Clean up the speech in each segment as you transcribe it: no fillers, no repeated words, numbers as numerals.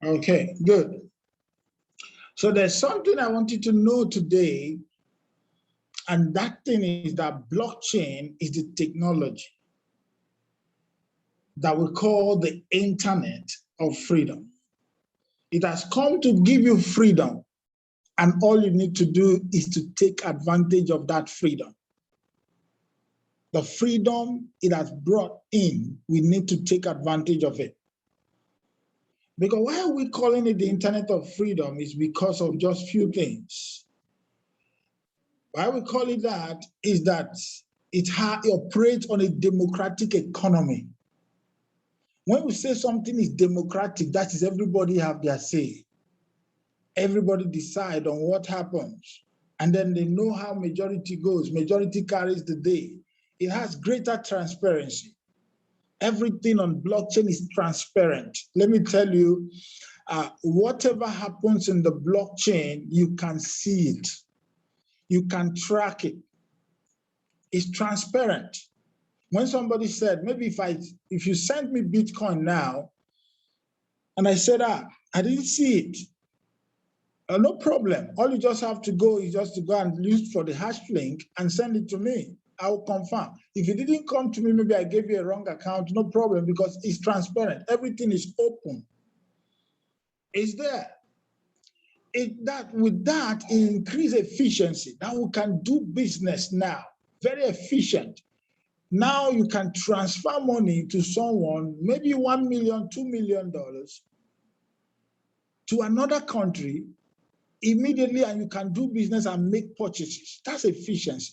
Okay, good. So there's something I want you to know today, and that thing is that blockchain is the technology that we call the internet of freedom. It has come to give you freedom, and all you need to do is to take advantage of that freedom. The freedom it has brought in, we need to take advantage of it. Because why are we calling it the internet of freedom is because of just few things. Why we call it that is that it operates on a democratic economy. When we say something is democratic, that is everybody have their say. Everybody decide on what happens, and then they know how majority goes. Majority carries the day. It has greater transparency. Everything on blockchain is transparent. Let me tell you, whatever happens in the blockchain, you can see it. You can track it. It's transparent. When somebody said, maybe if you send me Bitcoin now, and I said, I didn't see it, no problem. All you just have to go is just to go and look for the hash link and send it to me. I will confirm. If it didn't come to me, maybe I gave you a wrong account, no problem, because it's transparent. Everything is open. It's there. With that, it increases efficiency. Now we can do business now, very efficient. Now you can transfer money to someone, maybe $1 million, $2 million, to another country immediately, and you can do business and make purchases. That's efficiency.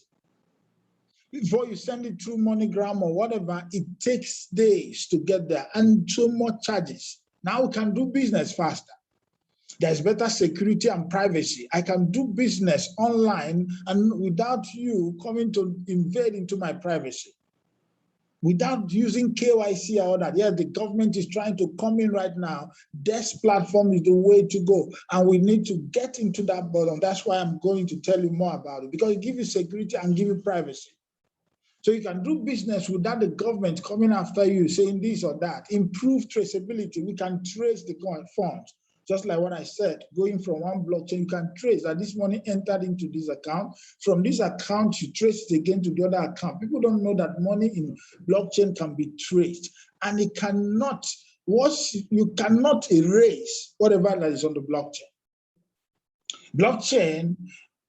Before you send it through MoneyGram or whatever, it takes days to get there and so much charges. Now we can do business faster. There's better security and privacy. I can do business online and without you coming to invade into my privacy. Without using KYC or that. Yeah, the government is trying to come in right now. This platform is the way to go. And we need to get into that bottom. That's why I'm going to tell you more about it, because it gives you security and give you privacy. So you can do business without the government coming after you saying this or that. Improve traceability. We can trace the funds. Just like what I said, going from one blockchain, you can trace that this money entered into this account. From this account, you trace it again to the other account. People don't know that money in blockchain can be traced, and it cannot, you cannot erase whatever that is on the blockchain. Blockchain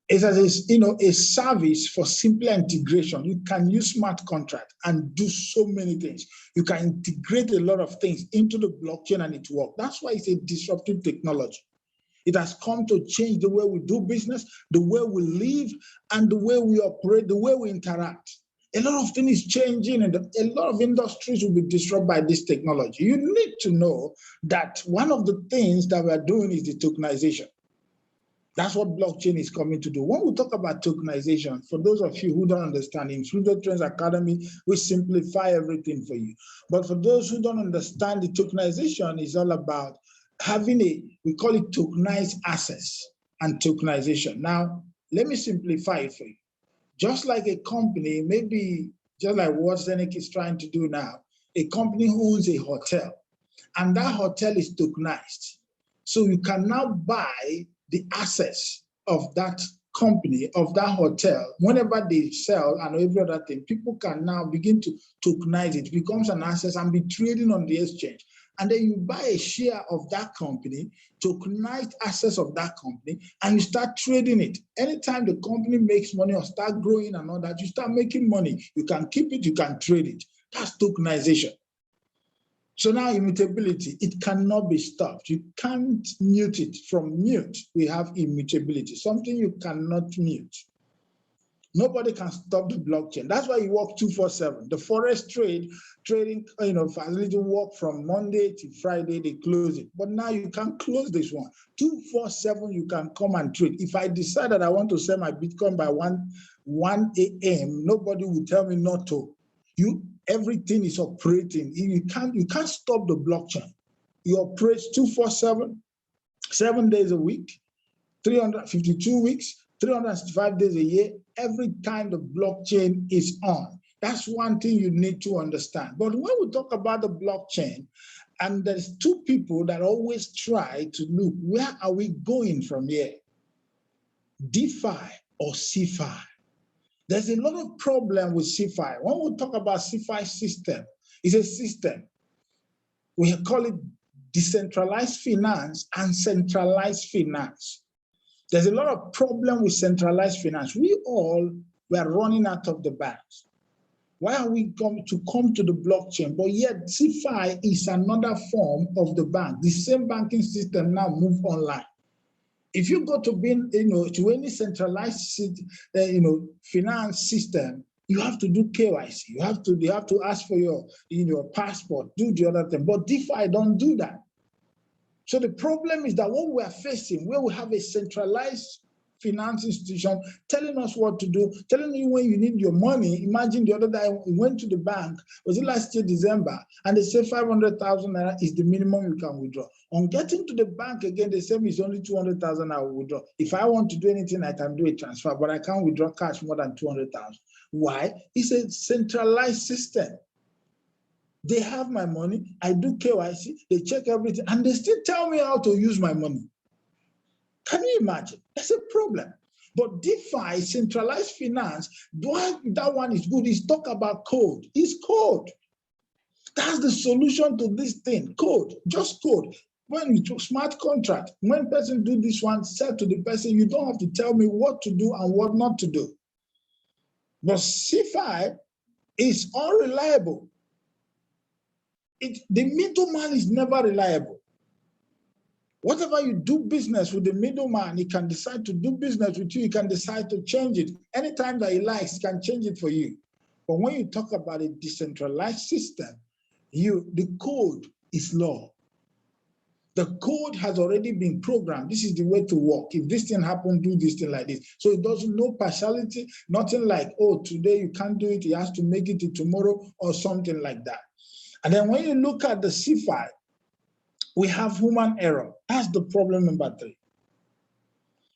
is a service for simpler integration. You can use smart contract and do so many things. You can integrate a lot of things into the blockchain and it works. That's why it's a disruptive technology. It has come to change the way we do business, the way we live, and the way we operate, the way we interact. A lot of things is changing, and a lot of industries will be disrupted by this technology. You need to know that one of the things that we are doing is the tokenization. That's what blockchain is coming to do. When we talk about tokenization, for those of you who don't understand, in Future Trends Academy, we simplify everything for you. But for those who don't understand, the tokenization is all about having we call it tokenized assets and tokenization. Now, let me simplify it for you. Just like a company, maybe just like what Zeniq is trying to do now, a company who owns a hotel, and that hotel is tokenized. So you can now buy the assets of that company, of that hotel. Whenever they sell and every other thing, people can now begin to tokenize it. It becomes an asset and be trading on the exchange. And then you buy a share of that company, tokenized assets of that company, and you start trading it. Anytime the company makes money or start growing and all that, you start making money. You can keep it, you can trade it. That's tokenization. So now immutability, it cannot be stopped. You can't mute it. From mute, we have immutability, something you cannot mute. Nobody can stop the blockchain. That's why you work 247. The forex trading, facility work from Monday to Friday, they close it. But now you can close this one. 247, you can come and trade. If I decide that I want to sell my Bitcoin by 1 a.m., nobody will tell me not to. Everything is operating. You can't stop the blockchain. It operates 247, 7 days a week, 352 weeks, 365 days a year. Every time the blockchain is on, That's one thing you need to understand. But when we talk about the blockchain, and there's two people that always try to look, where are we going from here? DeFi or CeFi? There's a lot of problem with CeFi. When we talk about CeFi system, it's a system. We call it decentralized finance and centralized finance. There's a lot of problem with centralized finance. We all were running out of the banks. Why are we come to the blockchain? But yet CeFi is another form of the bank. The same banking system now move online. If you go to to any centralized finance system, you have to do KYC. You have to ask for your passport, do the other thing. But DeFi don't do that. So the problem is that what we are facing, where we have a centralized finance institution telling us what to do, telling you when you need your money. Imagine the other day I went to the bank, was it last year, December, and they said 500,000 naira is the minimum you can withdraw. On getting to the bank again, they said it's only 200,000 I will withdraw. If I want to do anything, I can do a transfer, but I can't withdraw cash more than 200,000. Why? It's a centralized system. They have my money, I do KYC, they check everything, and they still tell me how to use my money. Can you imagine? That's a problem. But DeFi, centralized finance, that one is good. It's talk about code. It's code. That's the solution to this thing. Code, just code. When you do smart contract, when person do this one, say to the person, you don't have to tell me what to do and what not to do. But CeFi is unreliable. The middleman is never reliable. Whatever you do business with the middleman, he can decide to do business with you. He can decide to change it. Anytime that he likes, he can change it for you. But when you talk about a decentralized system, the code is law. The code has already been programmed. This is the way to work. If this thing happens, do this thing like this. So it doesn't know partiality, nothing like, oh, today you can't do it, he has to make it to tomorrow or something like that. And then when you look at the CeFi, we have human error. That's the problem number 3.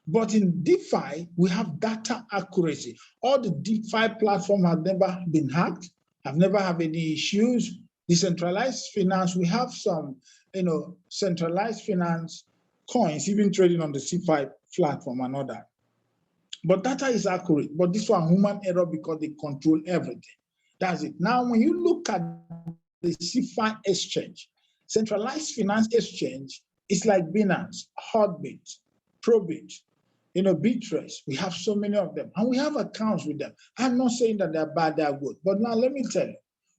But in DeFi, we have data accuracy. All the DeFi platforms have never been hacked, have never had any issues. Decentralized finance, we have some, centralized finance coins, even trading on the CeFi platform and all that. But data is accurate. But this one, human error, because they control everything. That's it. Now, when you look at the CeFi exchange, centralized finance exchange is like Binance, Hotbit, Probit, Bitrace. We have so many of them, and we have accounts with them. I'm not saying that they're bad, they're good. But now let me tell you,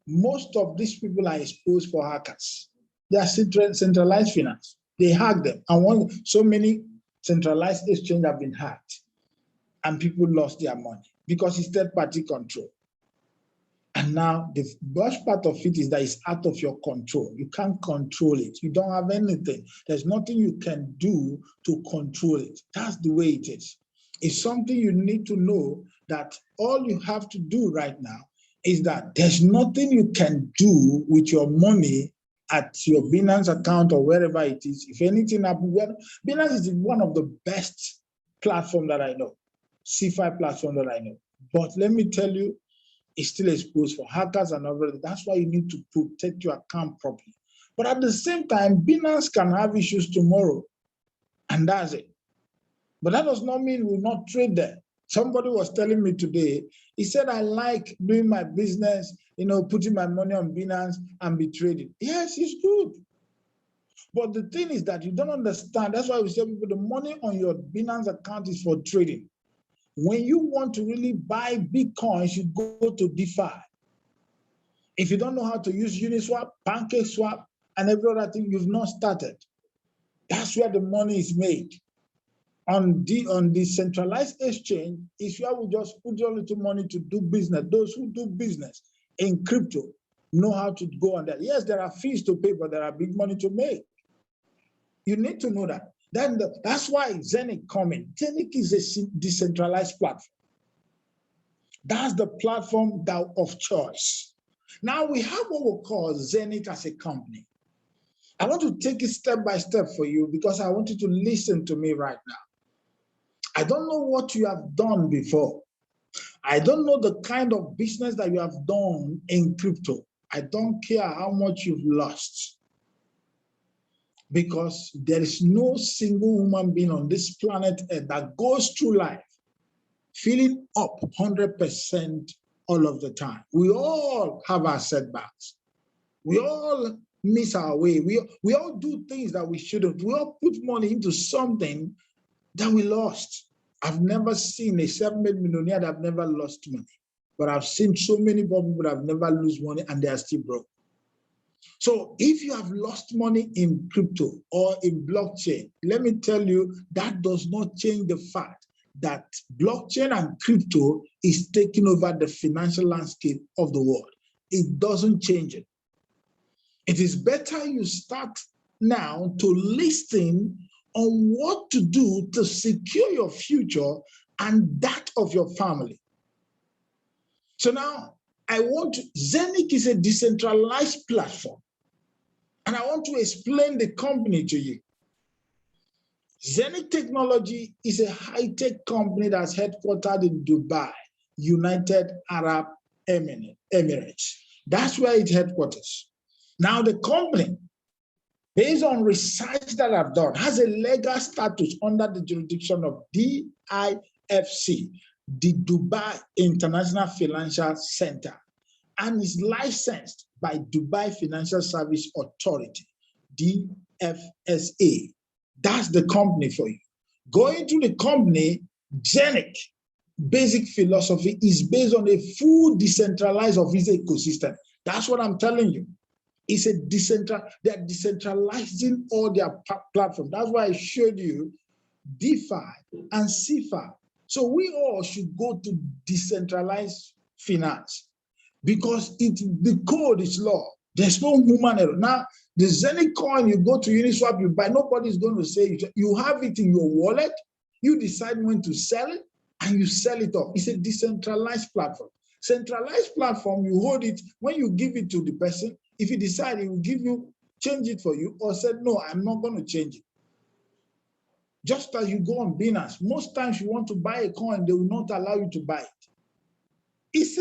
most of these people are exposed for hackers. They are centralized finance. They hack them. And so many centralized exchanges have been hacked, and people lost their money because it's third-party control. And now the worst part of it is that it's out of your control. You can't control it. You don't have anything. There's nothing you can do to control it. That's the way it is. It's something you need to know, that all you have to do right now is that there's nothing you can do with your money at your Binance account or wherever it is. If anything happens, Binance is one of the best platforms that I know, CeFi platform that I know. But let me tell you, is still exposed for hackers and everything. That's why you need to protect your account properly. But at the same time, Binance can have issues tomorrow, and that's it. But that does not mean we'll not trade there. Somebody was telling me today, he said, I like doing my business, putting my money on Binance and be trading. Yes, it's good. But the thing is that you don't understand. That's why we say people, the money on your Binance account is for trading. When you want to really buy Bitcoins, you go to DeFi. If you don't know how to use Uniswap, PancakeSwap, and every other thing, you've not started. That's where the money is made. On the centralized exchange is where we just put your little money to do business. Those who do business in crypto know how to go on that. Yes, there are fees to pay, but there are big money to make. You need to know that. That's why Zeniq coming. Zeniq is a decentralized platform. That's the platform of choice. Now we have what we call Zeniq as a company. I want to take it step by step for you because I want you to listen to me right now. I don't know what you have done before. I don't know the kind of business that you have done in crypto. I don't care how much you've lost, because there is no single human being on this planet Earth that goes through life feeling up 100% all of the time. We all have our setbacks. We all miss our way. We all do things that we shouldn't. We all put money into something that we lost. I've never seen a self-made millionaire that have never lost money, but I've seen so many people that have never lose money and they are still broke. So if you have lost money in crypto or in blockchain, let me tell you, that does not change the fact that blockchain and crypto is taking over the financial landscape of the world. It doesn't change it. It is better you start now to listen on what to do to secure your future and that of your family. So now Zeniq is a decentralized platform, and I want to explain the company to you. Zeniq Technology is a high-tech company that's headquartered in Dubai, United Arab Emirates. That's where its headquarters. Now the company, based on research that I've done, has a legal status under the jurisdiction of DIFC, the Dubai International Financial Center, and is licensed by Dubai Financial Service Authority, DFSA. That's the company for you. Going to the company, Zeniq basic philosophy is based on a full decentralized of its ecosystem. That's what I'm telling you. It's a they're decentralizing all their platform. That's why I showed you DeFi and CeFi. So we all should go to decentralized finance, because the code is law. There's no human error. Now, the Zeniq coin, you go to Uniswap, you buy, nobody's going to say, you have it in your wallet, you decide when to sell it, and you sell it off. It's a decentralized platform. Centralized platform, you hold it, when you give it to the person, if you decide he will change it for you, or said, no, I'm not going to change it. Just as you go on Binance, most times you want to buy a coin, they will not allow you to buy it. It's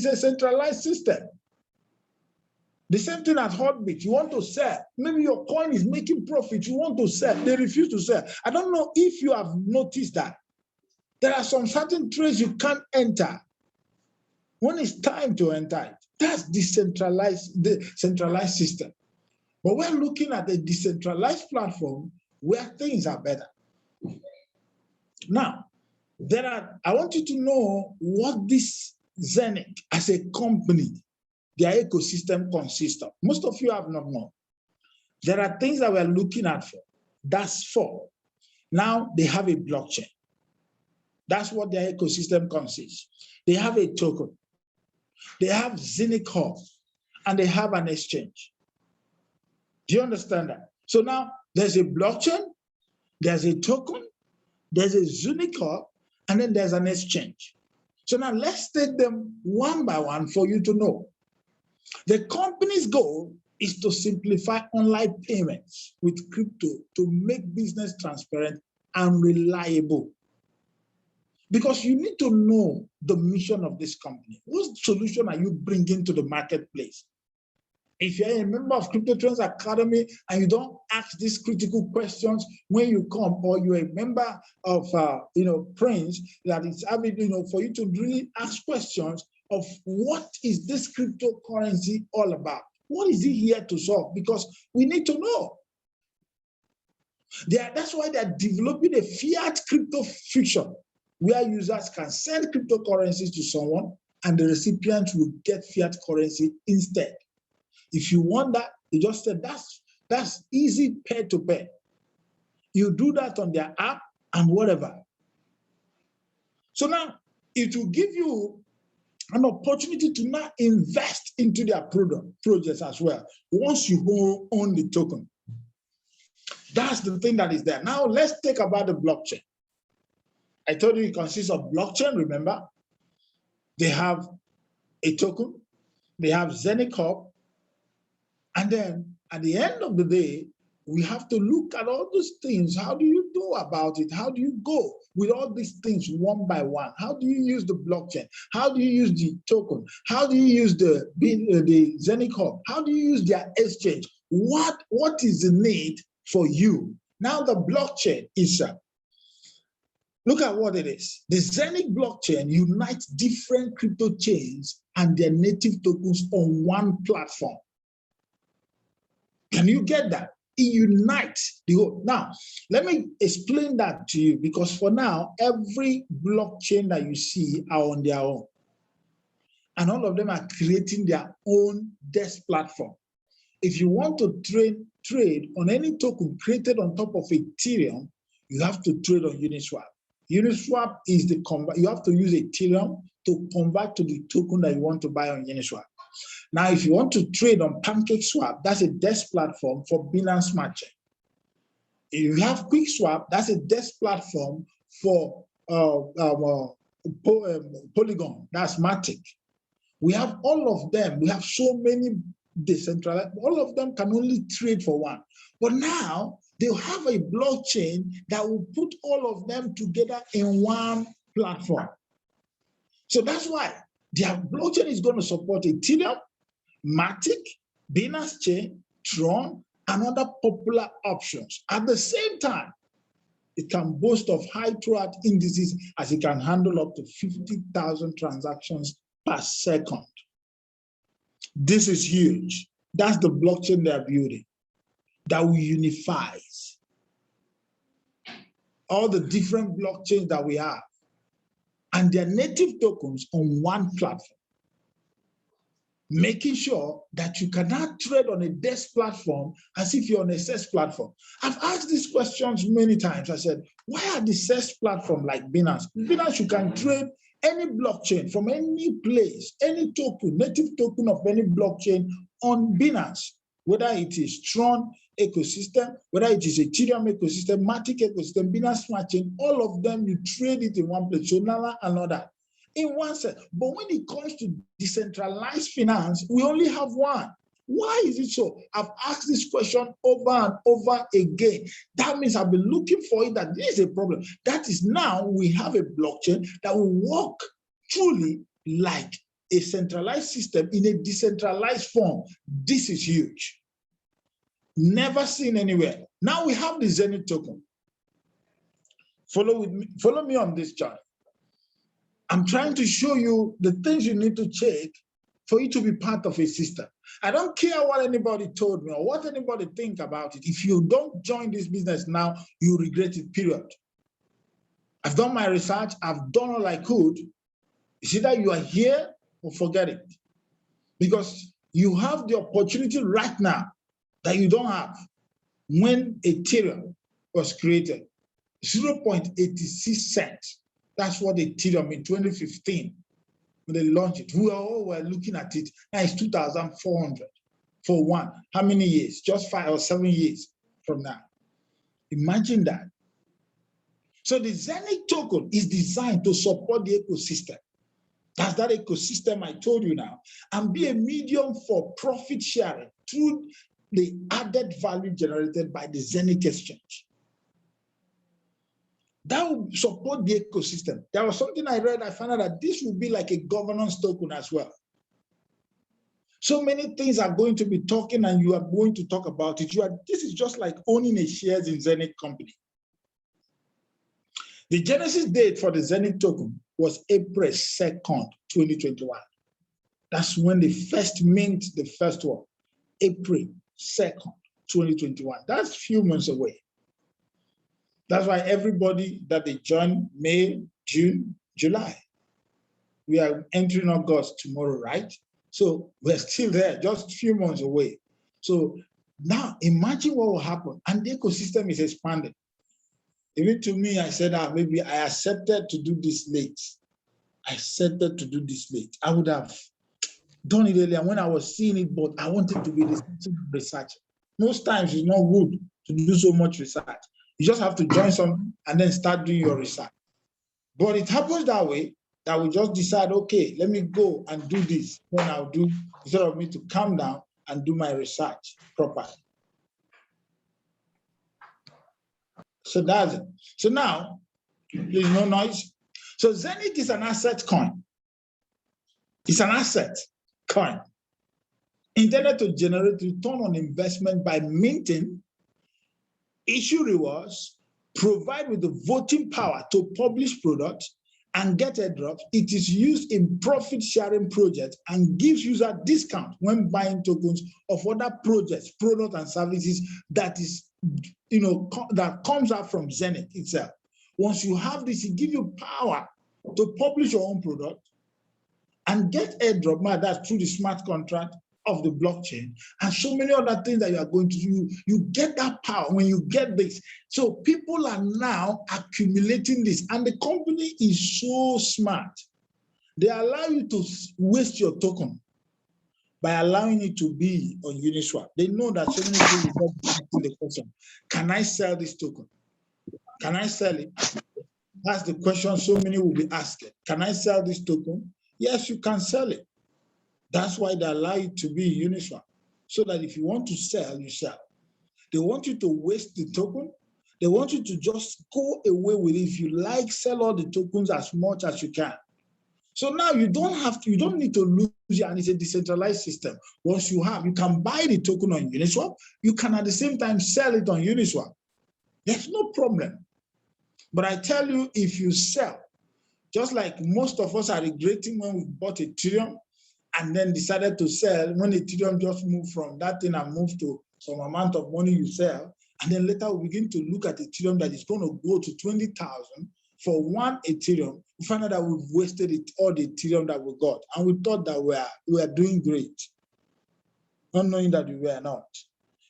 a centralized system. The same thing at Hotbit. You want to sell. Maybe your coin is making profit. You want to sell. They refuse to sell. I don't know if you have noticed that. There are some certain trades you can't enter when it's time to enter it. That's the centralized system. But we're looking at a decentralized platform where things are better. Now, I want you to know what this Zeniq as a company, their ecosystem consists of. Most of you have not known. There are things that we're looking at for. That's four. Now they have a blockchain. That's what their ecosystem consists. They have a token. They have Zeniq Hub, and they have an exchange. Do you understand that? So now there's a blockchain, there's a token, there's a Zeniq Hub, and then there's an exchange. So now let's take them one by one for you to know. The company's goal is to simplify online payments with crypto to make business transparent and reliable. Because you need to know the mission of this company. What solution are you bringing to the marketplace? If you're a member of Crypto Trends Academy and you don't ask these critical questions when you come, or you're a member of Prince, that is having, for you to really ask questions of what is this cryptocurrency all about? What is it here to solve? Because we need to know. That's why they're developing a fiat crypto future, where users can send cryptocurrencies to someone and the recipient will get fiat currency instead. If you want that, you just said that's easy peer-to-peer. You do that on their app and whatever. So now it will give you an opportunity to now invest into their projects as well, once you own the token. That's the thing that is there. Now let's talk about the blockchain. I told you it consists of blockchain, remember? They have a token, they have Zeniq Hub, and then at the end of the day, we have to look at all those things. How do you do about it? How do you go with all these things one by one? How do you use the blockchain? How do you use the token? How do you use the Zeniq Hub? How do you use their exchange? What is the need for you? Now the blockchain is look at what it is. The Zeniq blockchain unites different crypto chains and their native tokens on one platform. Can you get that? It unites the whole. Now, let me explain that to you, because for now, every blockchain that you see are on their own. And all of them are creating their own desk platform. If you want to trade on any token created on top of Ethereum, you have to trade on Uniswap. Uniswap is you have to use Ethereum to convert to the token that you want to buy on Uniswap. Now, if you want to trade on PancakeSwap, that's a desk platform for Binance Smart Chain. If you have QuickSwap, that's a desk platform for Polygon, that's Matic. We have all of them. We have so many decentralized. All of them can only trade for one. But now they'll have a blockchain that will put all of them together in one platform. So that's why their blockchain is going to support Ethereum, Matic, Binance Chain, Tron, and other popular options. At the same time, it can boast of high throughput indices as it can handle up to 50,000 transactions per second. This is huge. That's the blockchain they're building that will unify all the different blockchains that we have and their native tokens on one platform, making sure that you cannot trade on a desk platform as if you're on a SES platform. I've asked these questions many times. I said, why are the SES platform like Binance? Binance, you can trade any blockchain from any place, any token, native token of any blockchain on Binance, whether it is Tron ecosystem, whether it is Ethereum ecosystem, Matic ecosystem, Binance Smart Chain, all of them, you trade it in one place, so Nala and other. In one set. But when it comes to decentralized finance, we only have one. Why is it so? I've asked this question over and over again. That means I've been looking for it, that this is a problem. That is, now we have a blockchain that will work truly like a centralized system in a decentralized form. This is huge. Never seen anywhere. Now we have the Zeniq token. Follow me on this chart. I'm trying to show you the things you need to check for you to be part of a system. I don't care what anybody told me or what anybody think about it. If you don't join this business now, you regret it, period. I've done my research. I've done all I could. It's either you are here or forget it. Because you have the opportunity right now that you don't have when Ethereum was created. 0.86 cents. That's what Ethereum in 2015, when they launched it, we all were looking at it. Now it's 2,400 for one. How many years? Just 5 or 7 years from now. Imagine that. So the Zeniq token is designed to support the ecosystem. That's that ecosystem I told you now, and be a medium for profit sharing through the added value generated by the Zeniq exchange. That will support the ecosystem. There was something I read, I found out that this will be like a governance token as well. So many things are going to be talking and you are going to talk about it. This is just like owning a shares in Zeniq company. The genesis date for the Zeniq token was April 2nd, 2021. That's when they first mint the first one, April 2nd, 2021. That's a few months away. That's why everybody that they join May, June, July. We are entering August tomorrow, right? So we're still there, just a few months away. So now imagine what will happen. And the ecosystem is expanding. Even to me, I said, maybe I accepted to do this late. I accepted to do this late. I would have done it earlier when I was seeing it, but I wanted to be researcher. Most times it's not good to do so much research. You just have to join something and then start doing your research. But it happens that way, that we just decide, okay, let me go and do this. Then I'll do, instead of me to calm down and do my research properly. So that's it. So now, please no noise. So Zeniq is an asset coin. It's an asset coin intended to generate return on investment by minting, issue rewards, provide with the voting power to publish products, and get airdrops. It is used in profit-sharing projects and gives user discount when buying tokens of other projects, products, and services that is, that comes out from Zeniq itself. Once you have this, it gives you power to publish your own product and get airdrop. Now that's through the smart contract of the blockchain and so many other things that you are going to do. You get that power when you get this. So people are now accumulating this, and the company is so smart. They allow you to waste your token by allowing it to be on Uniswap. They know that so many people will be asking the question, can I sell this token? Can I sell it? That's the question so many will be asking. Can I sell this token? Yes, you can sell it. That's why they allow it to be Uniswap, so that if you want to sell, you sell. They want you to waste the token. They want you to just go away with it. If you like, sell all the tokens as much as you can. So now you don't need to lose it, and it's a decentralized system. Once you can buy the token on Uniswap. You can at the same time sell it on Uniswap. There's no problem. But I tell you, if you sell, just like most of us are regretting when we bought Ethereum and then decided to sell, when Ethereum just moved from that thing and moved to some amount of money you sell, and then later we begin to look at Ethereum that is going to go to 20,000 for one Ethereum. We find out that we've wasted all the Ethereum that we got, and we thought that we are doing great, not knowing that we were not.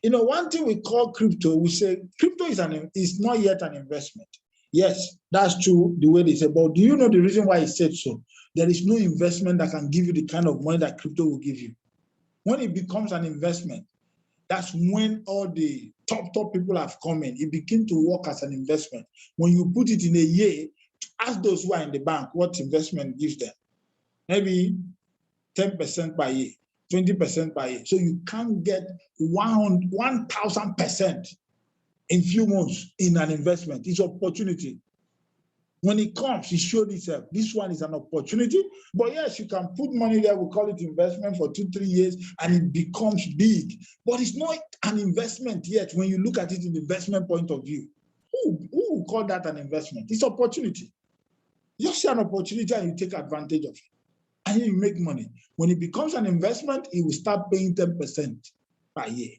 One thing we call crypto, we say crypto is not yet an investment. Yes, that's true, the way they say, but do you know the reason why it said so? There is no investment that can give you the kind of money that crypto will give you. When it becomes an investment, that's when all the top people have come in. It begins to work as an investment. When you put it in a year, ask those who are in the bank what investment gives them. Maybe 10% per year, 20% per year. So you can't get 1,000% in few months in an investment. It's opportunity. When it comes, it showed itself. This one is an opportunity. But yes, you can put money there. We call it investment for 2-3 years, and it becomes big. But it's not an investment yet when you look at it in the investment point of view. Who will call that an investment? It's opportunity. You see an opportunity and you take advantage of it. And you make money. When it becomes an investment, it will start paying 10% per year.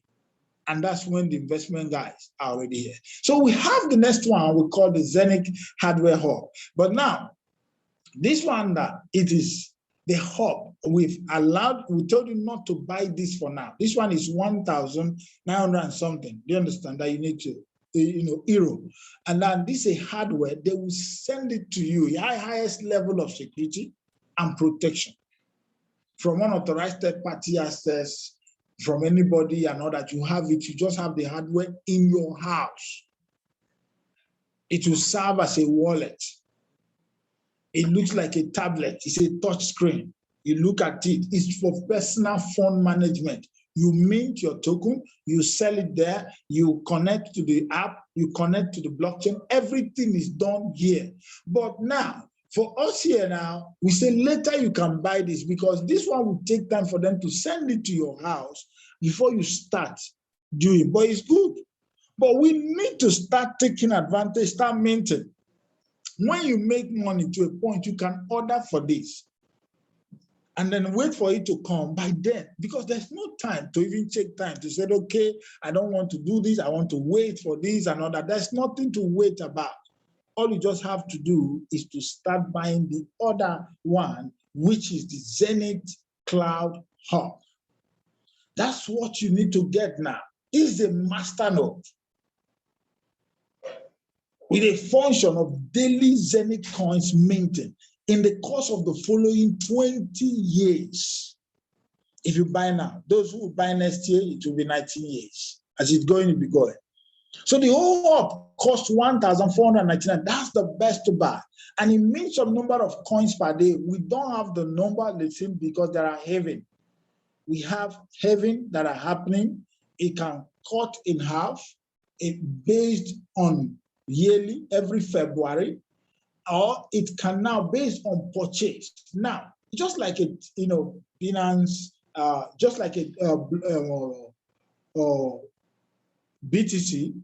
And that's when the investment guys are already here. So we have the next one we call the Zeniq hardware hub. But now, this one that it is the hub, we told you not to buy this for now. This one is 1,900 and something. Do you understand that you need to, euro? And then this is a hardware, they will send it to you, highest level of security and protection from unauthorized third-party access, from anybody, and all that. You have it, you just have the hardware in your house. It will serve as a wallet. It looks like a tablet. It's a touch screen. You look at it. It's for personal fund management. You mint your token, you sell it there, you connect to the app, you connect to the blockchain. Everything is done here. But now, for us here now, we say later you can buy this, because this one will take time for them to send it to your house before you start doing. But it's good. But we need to start taking advantage, start minting. When you make money to a point, you can order for this and then wait for it to come by then, because there's no time to even take time to say, okay, I don't want to do this, I want to wait for this and all that. There's nothing to wait about. All you just have to do is to start buying the other one, which is the Zeniq Cloud Hub. That's what you need to get now. It's a masternode with a function of daily Zeniq coins minting in the course of the following 20 years. If you buy now, those who will buy next year, it will be 19 years. As it's going to be going. So the whole hub costs 1,499. That's the best to buy. And it means some number of coins per day. We don't have the number the same because there are halving. We have halving that are happening. It can cut in half. It based on yearly, every February, or it can now based on purchase. Now, just like a Binance, just like a BTC,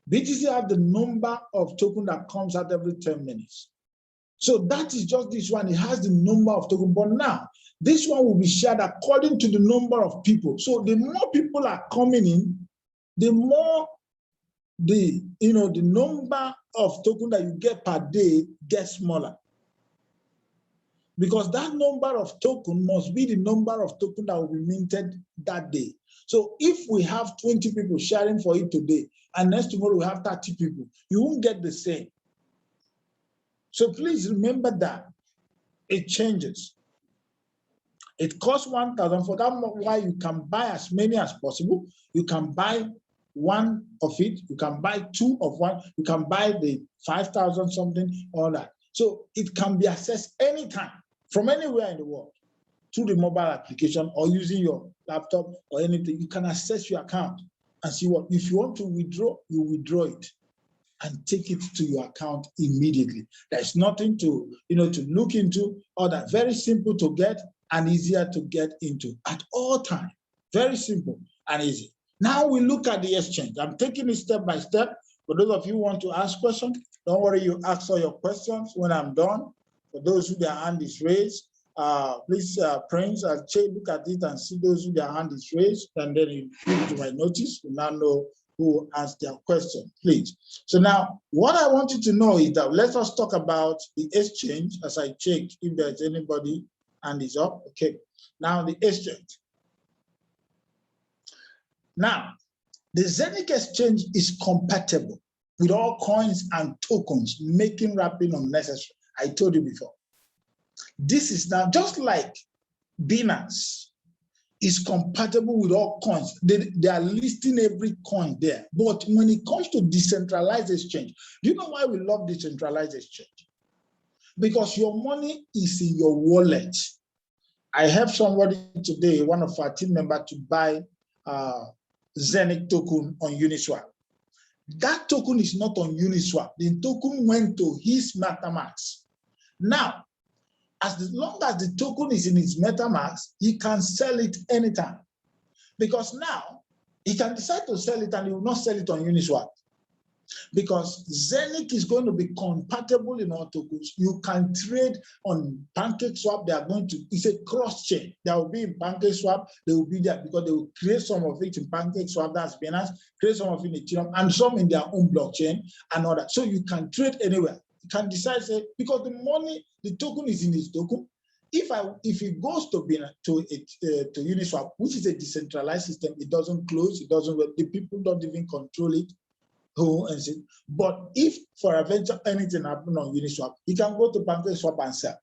BTC have the number of token that comes out every 10 minutes. So that is just this one. It has the number of tokens. But now, this one will be shared according to the number of people. So the more people are coming in, the more the number of tokens that you get per day gets smaller. Because that number of tokens must be the number of tokens that will be minted that day. So if we have 20 people sharing for it today, and next tomorrow we have 30 people, you won't get the same. So please remember that it changes. It costs 1,000. For that why you can buy as many as possible. You can buy one of it. You can buy two of one. You can buy the 5,000 something, all that. So it can be accessed anytime from anywhere in the world through the mobile application or using your laptop or anything. You can access your account and see what. If you want to withdraw, you withdraw it and take it to your account immediately. There's nothing to look into, or that. Very simple to get and easier to get into at all times. Very simple and easy. Now we look at the exchange. I'm taking it step by step. For those of you who want to ask questions, don't worry, you ask all your questions when I'm done. For those who their hand is raised, please, Prince, I'll look at it and see those who their hand is raised, and then you look to my notice. You now know who asked their question, please. So now, what I want you to know is that let us talk about the exchange as I check if there's anybody hand is up. Okay, now the exchange. Now, the Zeniq exchange is compatible with all coins and tokens, making wrapping unnecessary. I told you before. This is now just like Binance is compatible with all coins. They are listing every coin there. But when it comes to decentralized exchange, do you know why we love decentralized exchange? Because your money is in your wallet. I helped somebody today, one of our team members, to buy Zeniq token on Uniswap. That token is not on Uniswap. The token went to his MetaMask. Now, as long as the token is in his MetaMask, he can sell it anytime. Because now, he can decide to sell it and he will not sell it on Uniswap. Because Zeniq is going to be compatible in all tokens. You can trade on PancakeSwap. They are going to, it's a cross-chain. There will be in PancakeSwap, they will be there because they will create some of it in PancakeSwap, that's Binance, create some of it in Ethereum, and some in their own blockchain and all that. So you can trade anywhere. You can decide, say, because the money, the token is in his token. If it goes to Uniswap, which is a decentralized system, it doesn't close, it doesn't work, the people don't even control it. But if for a venture anything happen on Uniswap, you can go to PancakeSwap and sell.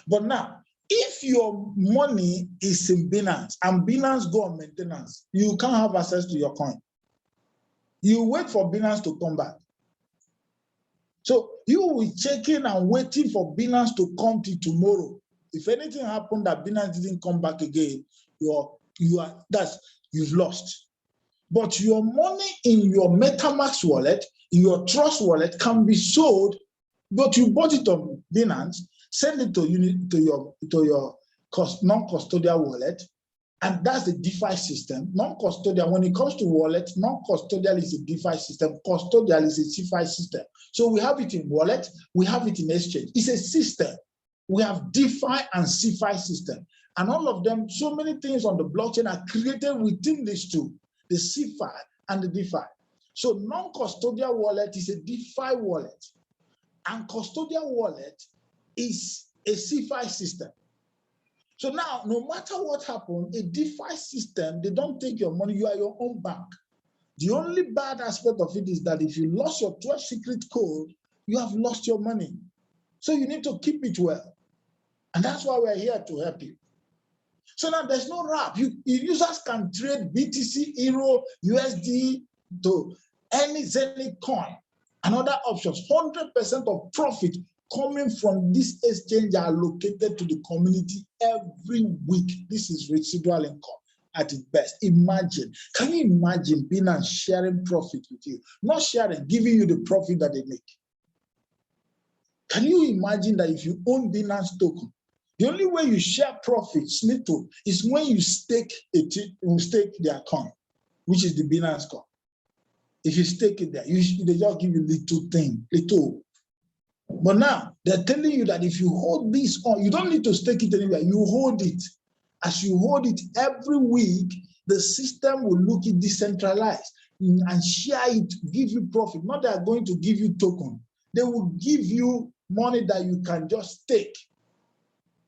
But now, if your money is in Binance and Binance go on maintenance, you can't have access to your coin. You wait for Binance to come back. So you will be checking and waiting for Binance to come to tomorrow. If anything happened that Binance didn't come back again, you've lost. But your money in your MetaMask wallet, in your Trust wallet, can be sold, but you bought it on Binance, send it to your non-custodial wallet, and that's the DeFi system. Non-custodial, when it comes to wallet, non-custodial is a DeFi system, custodial is a CeFi system. So we have it in wallet, we have it in exchange. It's a system. We have DeFi and CeFi system. And all of them, so many things on the blockchain are created within these two, the CeFi and the DeFi. So non-custodial wallet is a DeFi wallet, and custodial wallet is a CeFi system. So now, no matter what happens, a DeFi system, they don't take your money, you are your own bank. The only bad aspect of it is that if you lost your 12 secret code, you have lost your money. So you need to keep it well. And that's why we're here to help you. So now there's no wrap. Users can trade BTC, Euro, USD to any Zeniq coin and other options. 100% of profit coming from this exchange are allocated to the community every week. This is residual income. at its best. Imagine, can you imagine Binance sharing profit with you? Not sharing, giving you the profit that they make. Can you imagine that if you own Binance token, the only way you share profits little is when you stake their coin, which is the Binance coin. If you stake it there, they just give you little. But now they're telling you that if you hold this on, you don't need to stake it anywhere. You hold it. As you hold it every week, the system will look it decentralized and share it, give you profit. Not that they're going to give you token. They will give you money that you can just take.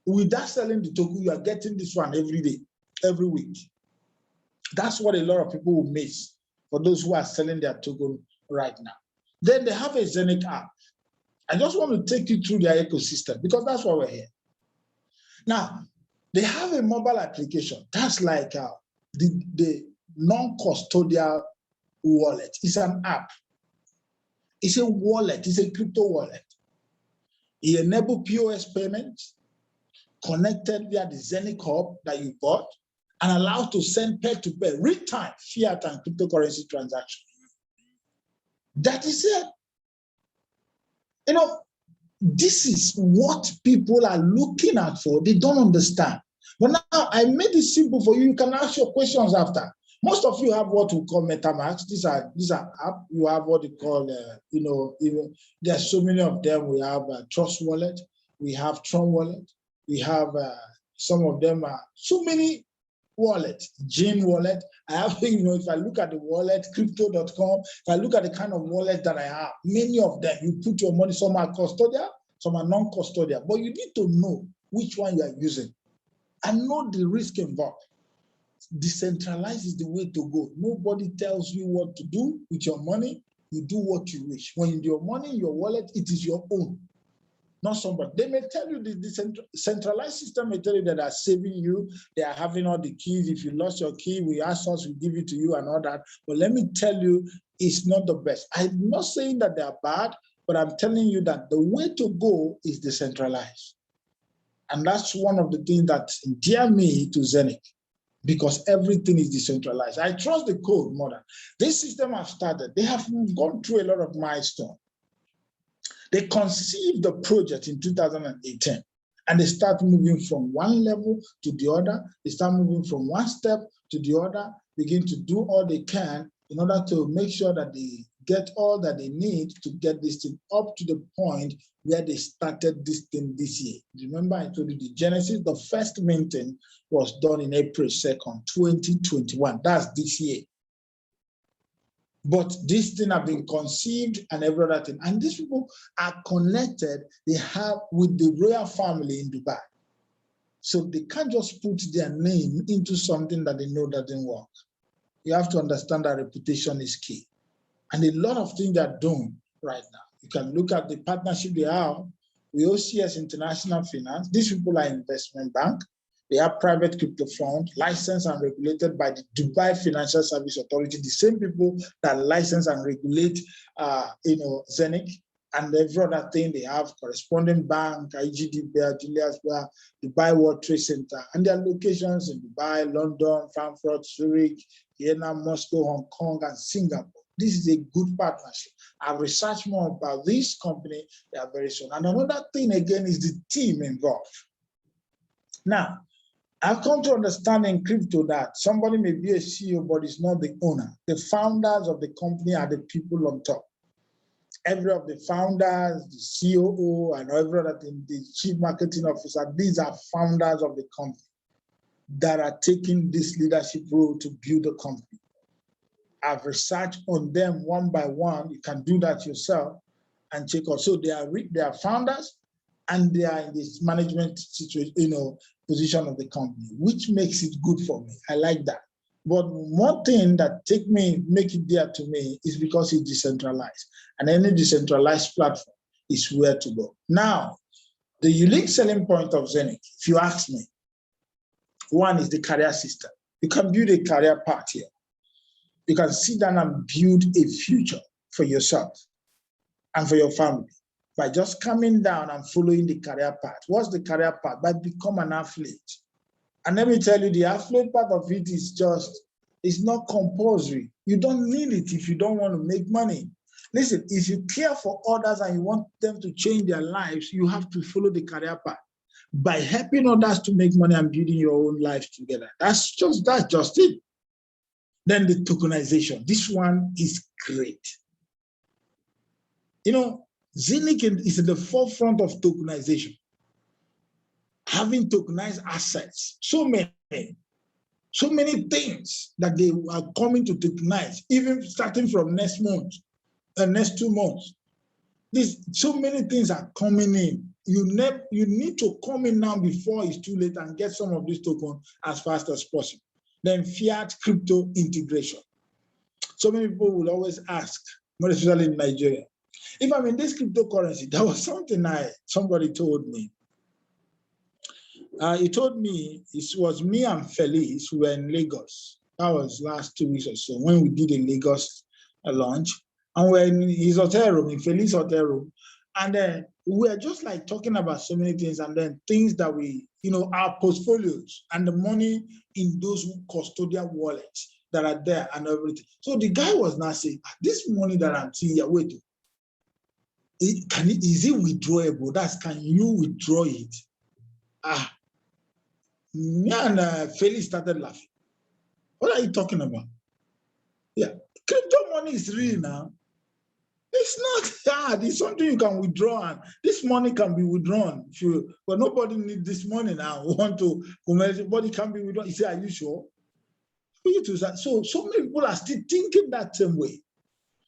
Without selling the token, you are getting this one every day, every week. That's what a lot of people will miss for those who are selling their token right now. Then they have a Zeniq app. I just want to take you through their ecosystem because that's why we're here. Now, they have a mobile application. That's like the non-custodial wallet. It's an app. It's a wallet. It's a crypto wallet. It enables POS payments connected via the Zeniq hub that you bought and allows to send peer-to-peer, real-time fiat and cryptocurrency transactions. That is it. You know, this is what people are looking at for. They don't understand. But now I made it simple for you. You can ask your questions after. Most of you have what we call MetaMask. These are apps. You have what they call, even there's so many of them. We have Trust Wallet. We have Tron Wallet. We have some of them are so many wallets. Gene Wallet. I have, if I look at the wallet, crypto.com, if I look at the kind of wallet that I have, many of them, you put your money, some are custodial, some are non-custodial, but you need to know which one you are using and know the risk involved. Decentralized is the way to go. Nobody tells you what to do with your money. You do what you wish. When your money in your wallet, it is your own. Not somebody. They may tell you the centralized system may tell you that they are saving you, they are having all the keys. If you lost your key, we ask us, we give it to you and all that. But let me tell you, it's not the best. I'm not saying that they are bad, but I'm telling you that the way to go is decentralized. And that's one of the things that endear me to Zeniq, because everything is decentralized. I trust the code more than this system have started. They have gone through a lot of milestones. They conceived the project in 2018, and they start moving from one level to the other. They start moving from one step to the other, begin to do all they can in order to make sure that they get all that they need to get this thing up to the point where they started this thing this year. Remember, I told you the genesis, the first minting was done in April 2nd, 2021. That's this year. But this thing have been conceived and every other thing. And these people are connected, they have with the royal family in Dubai. So they can't just put their name into something that they know doesn't work. You have to understand that reputation is key. And a lot of things they're doing right now. You can look at the partnership they have with OCS International Finance. These people are investment bank. They are private crypto fund, licensed and regulated by the Dubai Financial Service Authority, the same people that license and regulate, Zeniq and every other thing. They have corresponding bank, IGD, Julius, Dubai World Trade Center, and their locations in Dubai, London, Frankfurt, Zurich, Vienna, Moscow, Hong Kong, and Singapore. This is a good partnership. I've researched more about this company. They are very soon. And another thing again is the team involved. Now, I've come to understand in crypto that somebody may be a CEO, but is not the owner. The founders of the company are the people on top. Every of the founders, the COO, and every other thing, the chief marketing officer, these are founders of the company that are taking this leadership role to build the company. I've researched on them one by one. You can do that yourself and check out. So they are founders and they are in this management situation, position of the company, which makes it good for me. I like that. But one thing that make it dear to me is because it's decentralized. And any decentralized platform is where to go. Now, the unique selling point of Zeniq, if you ask me, one is the career system. You can build a career path here. You can sit down and build a future for yourself and for your family by just coming down and following the career path. What's the career path? By become an athlete. And let me tell you, the affluent part of it is just, it's not compulsory. You don't need it if you don't want to make money. Listen, if you care for others and you want them to change their lives, you have to follow the career path by helping others to make money and building your own life together. That's just it. Then the tokenization. This one is great. You know, Zeniq is at the forefront of tokenization. Having tokenized assets, so many things that they are coming to tokenize, even starting from next month and next 2 months. So many things are coming in. You need to come in now before it's too late and get some of these tokens as fast as possible. Then fiat crypto integration. So many people will always ask, more especially in Nigeria, if I'm in this cryptocurrency. There was something somebody told me. He told me it was me and Felice who were in Lagos. That was last 2 weeks or so when we did a Lagos launch. And we're in his hotel room, in Felice's hotel room. And then we were just like talking about so many things, and then things that we, our portfolios and the money in those custodial wallets that are there and everything. So the guy was now saying, this money that I'm seeing here, wait, is it withdrawable? Can you withdraw it? Me and Felix started laughing. What are you talking about? Yeah, crypto money is real now. It's not hard. It's something you can withdraw, and this money can be withdrawn. But nobody needs this money now. We want to, but it can be withdrawn. You say, are you sure? So many people are still thinking that same way.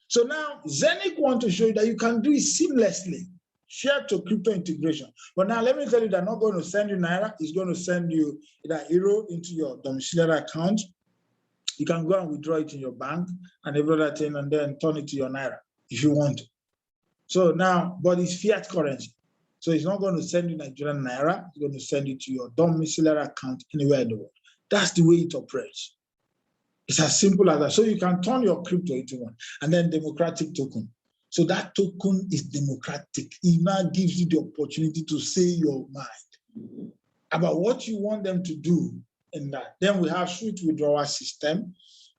So now Zeniq want to show you that you can do it seamlessly. Share to crypto integration. But now let me tell you, they're not going to send you Naira. It's going to send you that euro into your domiciliary account. You can go and withdraw it in your bank and every other thing, and then turn it to your Naira if you want to. So now, but it's fiat currency. So it's not going to send you Nigerian Naira. It's going to send it to your domiciliary account anywhere in the world. That's the way it operates. It's as simple as that. So you can turn your crypto into one, and then democratic token. So that token is democratic. It now gives you the opportunity to say your mind about what you want them to do in that. Then we have switch withdrawal system,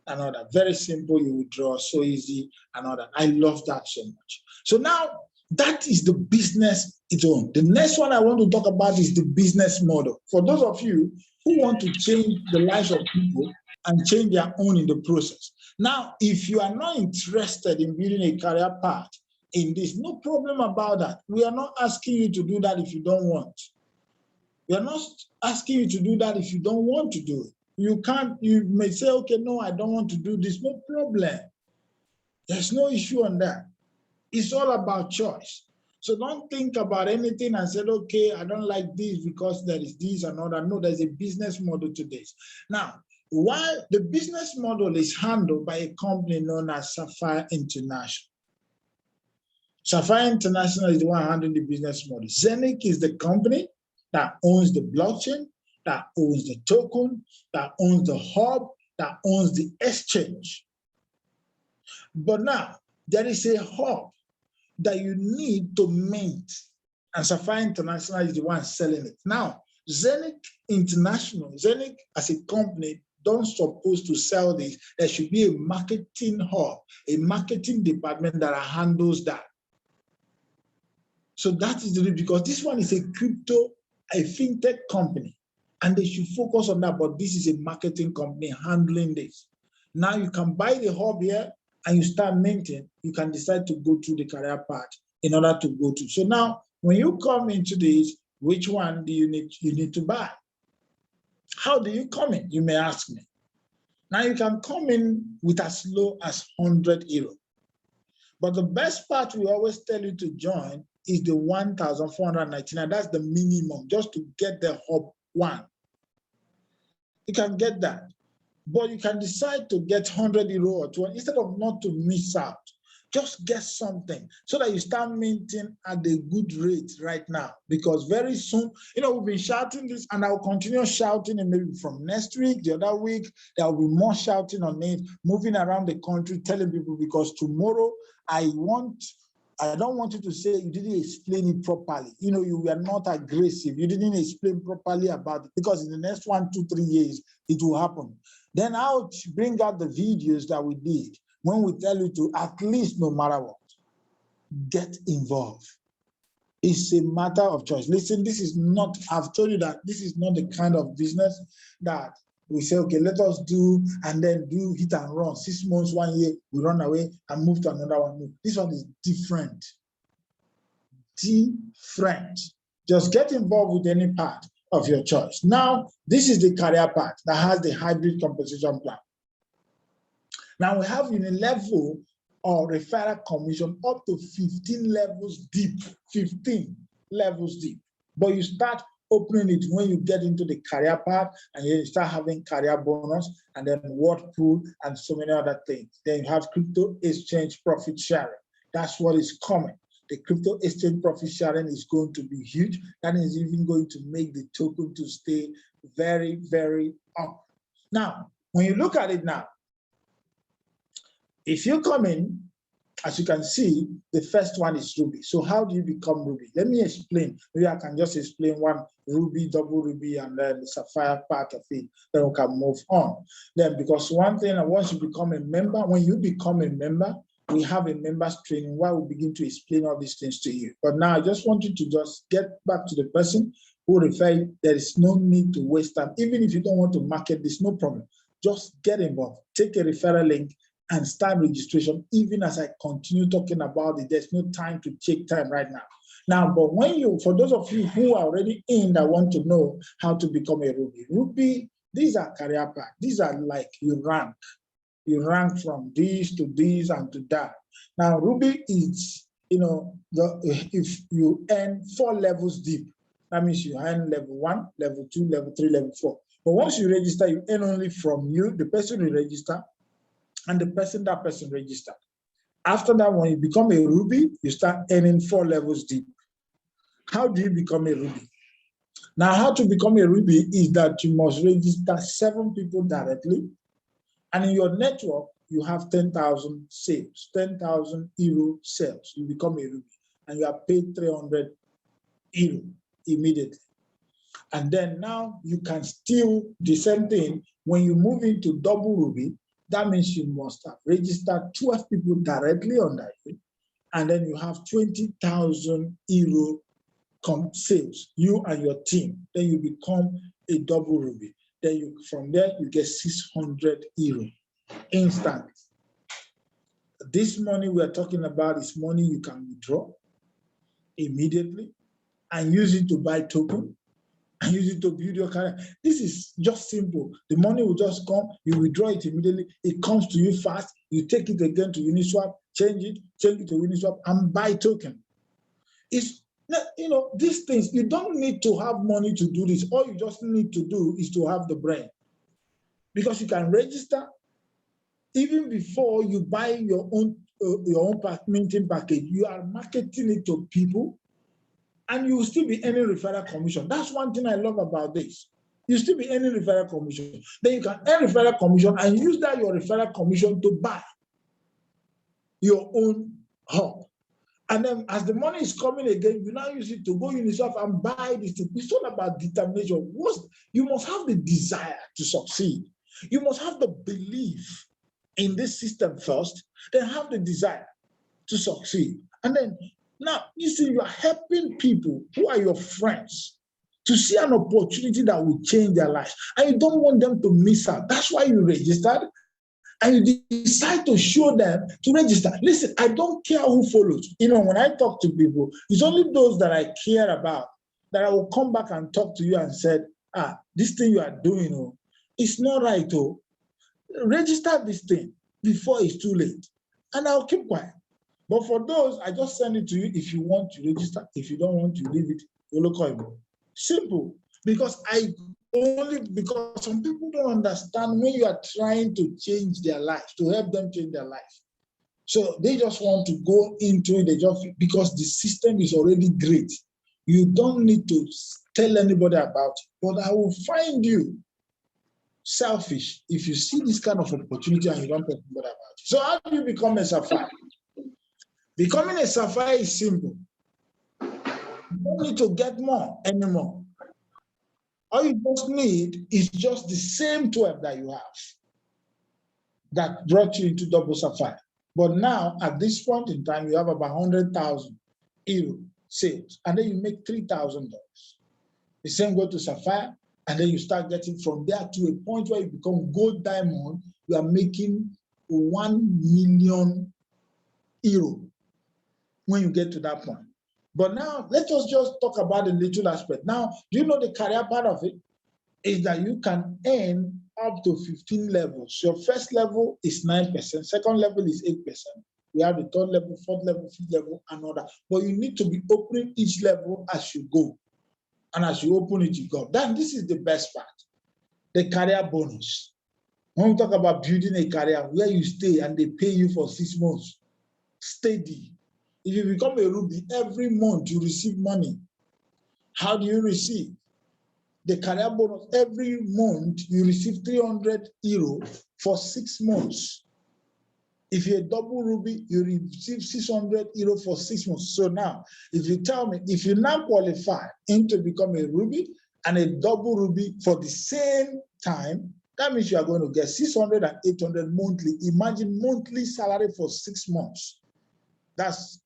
another very simple. You withdraw so easy, another. I love that so much. So now that is the business its own. The next one I want to talk about is the business model. For those of you who want to change the lives of people and change their own in the process. Now, if you are not interested in building a career path in this, no problem about that. We are not asking you to do that if you don't want. We are not asking you to do that if you don't want to do it. You may say, okay, no, I don't want to do this. No problem. There's no issue on that. It's all about choice. So don't think about anything and say, okay, I don't like this because there is this and all that. No, there's a business model to this. Now, while the business model is handled by a company known as Sapphire International. Sapphire International is the one handling the business model. Zeniq is the company that owns the blockchain, that owns the token, that owns the hub, that owns the exchange. But now, there is a hub that you need to mint, and Sapphire International is the one selling it. Now, Zeniq as a company, don't suppose to sell this. There should be a marketing hub, a marketing department that handles that. So that is the reason, because this one is a fintech company, and they should focus on that. But this is a marketing company handling this. Now you can buy the hub here and you start minting. You can decide to go through the career path in order to go to. So now, when you come into this, which one do you need to buy? How do you come in? You may ask me. Now you can come in with as low as 100 euro. But the best part we always tell you to join is the 1,499. That's the minimum, just to get the hub one. You can get that. But you can decide to get 100 euro or 20 instead of not to miss out. Just get something so that you start minting at a good rate right now. Because very soon, we've been shouting this, and I'll continue shouting it maybe from next week, the other week. There will be more shouting on it, moving around the country, telling people, because tomorrow I want I don't want you to say you didn't explain it properly. You know, you were not aggressive. You didn't explain properly about it, because in the next 1, 2, 3 years, it will happen. Then I'll bring out the videos that we did when we tell you to, at least no matter what, get involved. It's a matter of choice. Listen, this is not, I've told you that this is not the kind of business that we say, okay, let us do, and then do hit and run. 6 months, 1 year, we run away and move to another one. This one is different. Different. Just get involved with any part of your choice. Now, this is the career part that has the hybrid compensation plan. Now, we have in a level or referral commission up to 15 levels deep, 15 levels deep. But you start opening it when you get into the career part, and then you start having career bonus, and then word pool, and so many other things. Then you have crypto exchange profit sharing. That's what is coming. The crypto exchange profit sharing is going to be huge. That is even going to make the token to stay very, very up. Now, when you look at it now, if you come in, as you can see, the first one is Ruby. So how do you become Ruby? Let me explain. Maybe I can just explain one Ruby, double Ruby, and then the Sapphire part of it. Then we can move on. Then, because one thing, once you become a member, when you become a member, we have a members training where we begin to explain all these things to you. But now I just want you to just get back to the person who referred you. There is no need to waste time. Even if you don't want to market this, no problem. Just get involved. Take a referral link and start registration. Even as I continue talking about it, there's no time to take time right now. Now, but when you, for those of you who are already in that want to know how to become a Ruby, these are career paths. These are like you rank. You rank from this to this and to that. Now, Ruby is, you know, if you earn 4 levels deep, that means you earn level 1, level 2, level 3, level 4. But once you register, you earn only from you, the person you register, and the person that person registered. After that, when you become a Ruby, you start earning 4 levels deep. How do you become a Ruby? Now, how to become a Ruby is that you must register 7 people directly, and in your network, you have 10,000 sales, 10,000 euro sales. You become a Ruby, and you are paid 300 euro immediately. And then now you can still the same thing when you move into double Ruby. That means you must have registered 12 people directly under you, and then you have 20,000 euro sales, you and your team. Then you become a double Ruby. Then you, from there, you get 600 euro instant. This money we are talking about is money you can withdraw immediately and use it to buy token, and use it to build your career. This is just simple. The money will just come, you withdraw it immediately, it comes to you fast, you take it again to Uniswap, change it to Uniswap, and buy token. It's, you know, these things, you don't need to have money to do this. All you just need to do is to have the brain. Because you can register even before you buy your own minting package, you are marketing it to people, and you will still be earning referral commission. That's one thing I love about this. You still be earning referral commission. Then you can earn referral commission and use that your referral commission to buy your own hub. And then as the money is coming again, you now use it to go Uniswap and buy this thing. It's all about determination. You must have the desire to succeed. You must have the belief in this system first, then have the desire to succeed. And then now, you see, you are helping people who are your friends to see an opportunity that will change their lives. And you don't want them to miss out. That's why you registered, and you decide to show them to register. Listen, I don't care who follows. You know, when I talk to people, it's only those that I care about that I will come back and talk to you and said, this thing you are doing, oh, it's not right. Oh, register this thing before it's too late. And I'll keep quiet. But for those, I just send it to you. If you want to register, if you don't want to, leave it. Simple. Because some people don't understand when you are trying to change their life, to help them change their life. So they just want to go into it because the system is already great. You don't need to tell anybody about it. But I will find you selfish if you see this kind of opportunity and you don't tell anybody about it. So how do you become a Sapphire? Becoming a sapphire is simple. You don't need to get more anymore. All you just need is just the same 12 that you have that brought you into double sapphire. But now, at this point in time, you have about 100,000 euro sales, and then you make $3,000. The same go to sapphire, and then you start getting from there to a point where you become gold diamond. You are making 1 million euro when you get to that point. But now, let us just talk about the little aspect. Now, do you know the career part of it? Is that you can earn up to 15 levels. Your first level is 9%, second level is 8%. We have the third level, fourth level, fifth level, and all that. But you need to be opening each level as you go. And as you open it, you go. Then this is the best part, the career bonus. When we talk about building a career where you stay and they pay you for 6 months, steady. If you become a Ruby, every month you receive money. How do you receive? The career bonus, every month you receive 300 euro for 6 months. If you're a double Ruby, you receive 600 euro for 6 months. So now, if you tell me, if you now qualify into become a Ruby and a double Ruby for the same time, that means you are going to get 600 and 800 monthly. Imagine monthly salary for 6 months. That's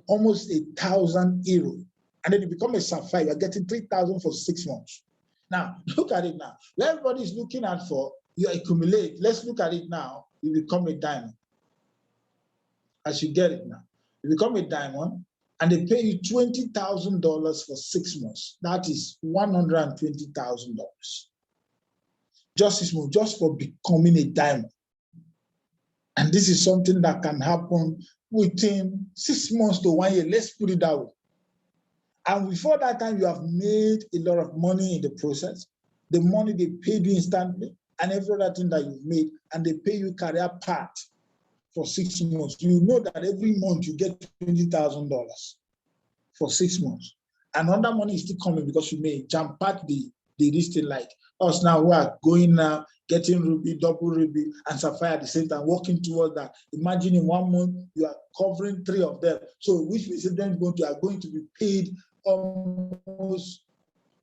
almost 1,000 euro. And then you become a sapphire, you're getting 3,000 for 6 months. Now, look at it now. Where everybody is looking at for, you accumulate. Let's look at it now. You become a diamond. As you get it now. You become a diamond, and they pay you $20,000 for 6 months. That is $120,000. Just 6 months, just for becoming a diamond. And this is something that can happen within 6 months to 1 year. Let's put it that way. And before that time, you have made a lot of money in the process. The money they paid you instantly, and every other thing that you've made, and they pay you career part for 6 months. You know that every month you get $20,000 for 6 months. And other money is still coming because you may jump part the listing like us now. We are going now, getting Ruby, double Ruby, and Sapphire at the same time, working towards that. Imagine in 1 month, you are covering 3 of them. So which means then are going to be paid almost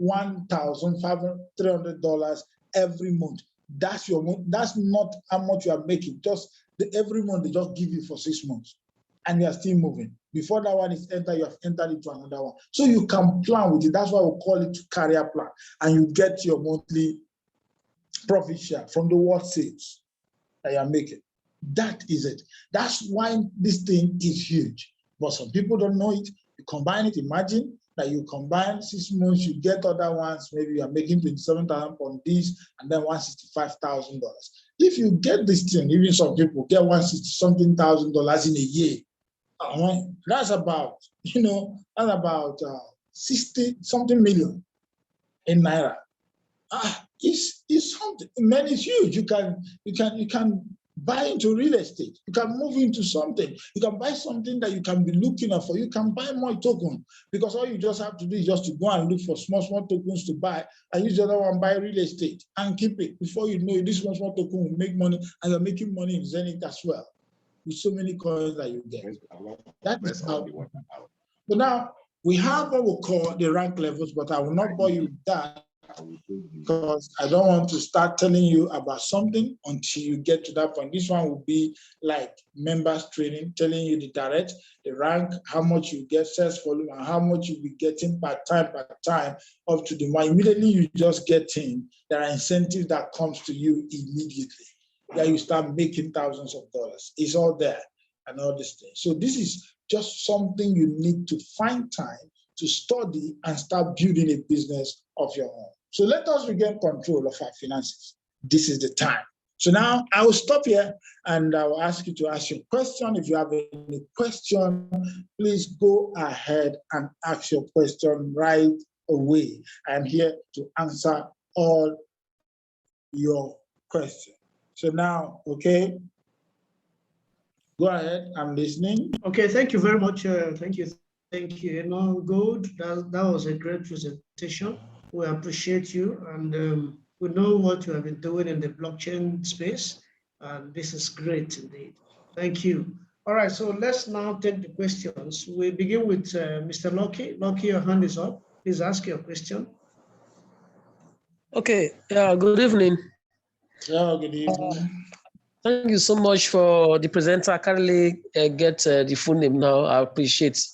$1,300 every month. That's not how much you are making. Just every month they just give you for 6 months, and you are still moving. Before that one is entered, you have entered into another one. So you can plan with it. That's why we call it career plan, and you get your monthly profit share from the word sales that you are making. That is it. That's why this thing is huge. But some people don't know it. You combine it. Imagine that you combine 6 months, you get other ones, maybe you are making 27,000 on this, and then $165,000. If you get this thing, even some people get $160-something thousand in a year. That's about, that's about 60-something million in Naira. It's something, man, it's huge. You can buy into real estate. You can move into something. You can buy something that you can be looking at for. You can buy more tokens, because all you just have to do is just to go and look for small tokens to buy, and use the other one, buy real estate and keep it. Before you know it, this small token will make money, and you're making money in Zeniq as well, with so many coins that you get. That is how. But now we have what we call the rank levels, but I will not bore you with that, because I don't want to start telling you about something until you get to that point. This one will be like members training, telling you the direct, the rank, how much you get sales volume, and how much you'll be getting per time up to the one. Immediately you just get in, there are incentives that comes to you immediately. That you start making thousands of dollars. It's all there and all these things. So this is just something you need to find time to study and start building a business of your own. So let us regain control of our finances. This is the time. So now I will stop here, and I will ask you to ask your question. If you have any question, please go ahead and ask your question right away. I'm here to answer all your questions. So now, okay, go ahead. I'm listening. Okay, thank you very much. Thank you. Good. That was a great presentation. We appreciate you, and we know what you have been doing in the blockchain space, and this is great indeed. Thank you. All right, so let's now take the questions. We begin with Mr. Lucky. Lucky, your hand is up. Please ask your question. Okay, good evening. Yeah, good evening. Thank you so much for the presenter. I can't really get the full name now. I appreciate.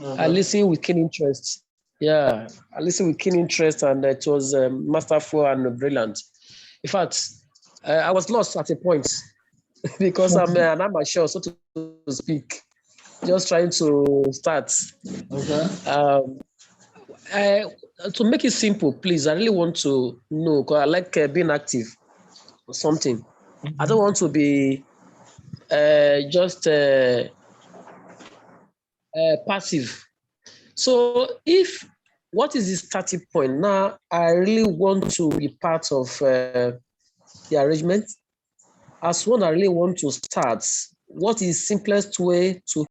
I listen with keen interest. Yeah, I listen with keen interest, and it was masterful and brilliant. In fact, I was lost at a point because I'm an amateur, so to speak, just trying to start. Okay. To make it simple, please, I really want to know, because I like being active or something. I don't want to be just passive. So what is the starting point? Now, I really want to be part of the arrangement. As one, I really want to start. What is the simplest way to